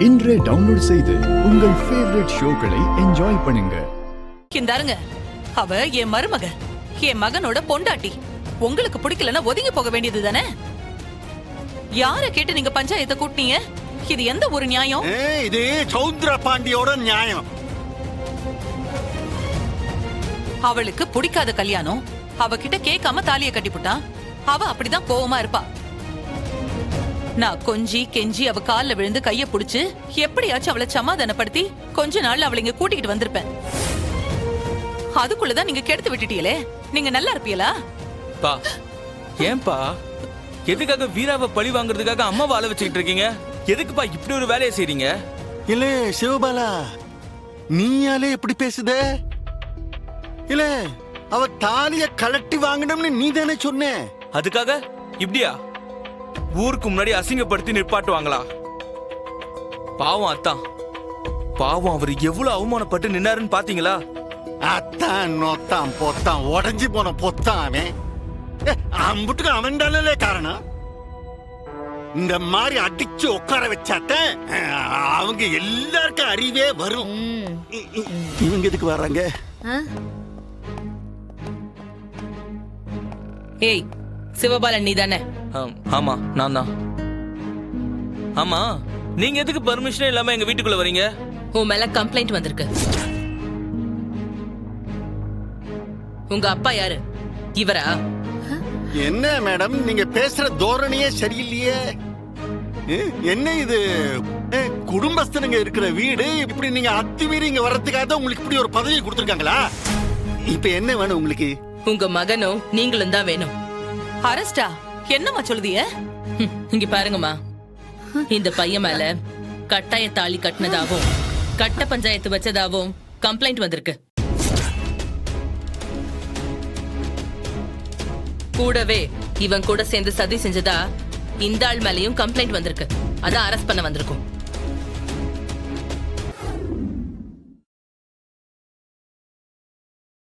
இன்றே டவுன்லோட் செய்து உங்கள் ஃபேவரட் ஷோக்களை என்ஜாய் பண்ணுங்க. இந்தாருங்க, அவ என் மருமக, என் மகனோட பொண்டாட்டி. உங்களுக்கு பிடிக்கலன்னா ஒதுங்கி போக வேண்டியது தானே? யார கேட்டு நீங்க பஞ்சாயத்தை கூட்டினீங்க? இது எந்த ஒரு நியாயம்? இது சௌந்தர பாண்டியோட நியாயம். அவளுக்கு பிடிக்காத கல்யாணம், அவகிட்ட கேட்காம தாலியை கட்டிப்புட்டான். அவ அப்படிதான் கோவமா இருப்பா. நான் கொஞ்சி கெஞ்சி அவ கால்ல விழுந்து கைய புடிச்சு எப்படியாச்சும் அவளை சமாதானப்படுத்தி கொஞ்ச நாள் அவளை இங்க கூட்டிகிட்டு வந்திருப்பேன். அதுக்குள்ளதான் நீங்க கெடுத்து விட்டுட்டீங்களே. நீங்க நல்லா இருப்பீங்களா? பா, ஏன்பா எதுக்காக வீராவை பழி வாங்குறதுக்காக அம்மாவை ஆள வச்சுக்கிட்டு இருக்கீங்க? எதுக்குப்பா இப்படி ஒரு வேலையை செய்றீங்க? இல்ல சிவபாலா, நீயாலே எப்படி பேசுத? இல்ல அவ தாலிய கலட்டி வாங்கணும்னு நீ தானே சொன்ன. அதுக்காக இப்படியா ஊருக்கு முன்னாடி அசிங்கப்படுத்தி நிப்பாட்டுவாங்களா? பாவம் அத்தான், பாவம் அவர் எவ்வளவு அவமானப்பட்டு நின்னாருன்னு பாத்தீங்களா? அத்தான் நோத்தான் பொத்தான் உடஞ்சி போன பொத்தான் அவன். அம்புட்டுக்கு அவன் தானே காரணம். இந்த மாதிரி அடிச்சு உட்கார வச்சாத்த அவங்க எல்லாருக்கும் அறிவே வரும். இவங்க எதுக்கு வர்றாங்க? ஏய் சிவபாலன், நீ தானே? ஆமா, நான் தான். ஆமா, நீங்க எதுக்கு பர்மிஷனே இல்லாம எங்க வீட்டுக்குள்ள வரீங்க? உன் மேல கம்ப்ளைண்ட் வந்திருக்கு. உங்க அப்பா யாரு? இவரா? என்ன மேடம், நீங்க பேசுற தோரணையே சரியில்லையே. என்ன இது குடும்பஸ்தனுங்க இருக்கிற வீடு, இப்படி நீங்க அத்துமீறி இங்க வர்றதுக்காக தான் உங்களுக்கு இப்படி ஒரு பதவி கொடுத்திருக்காங்களா? இப்ப என்ன வேணும் உங்களுக்கு? உங்க மகனும் நீங்களும் தான் வேணும். அரஸ்டா? என்னம்மா சொல்லுதிய? இங்க பாருங்கம்மா, இந்த பையன் மேல கட்டாய தாலி கட்டினதாவும் கட்ட பஞ்சாயத்து வச்சதாவும் கம்ப்ளைண்ட் வந்திருக்கு. கூடவே இவன் கூட சேர்ந்து சதி செஞ்சதா இந்த ஆள் மேலயும் கம்ப்ளைண்ட் வந்திருக்கு. அதான் அரெஸ்ட் பண்ண வந்திருக்கும்.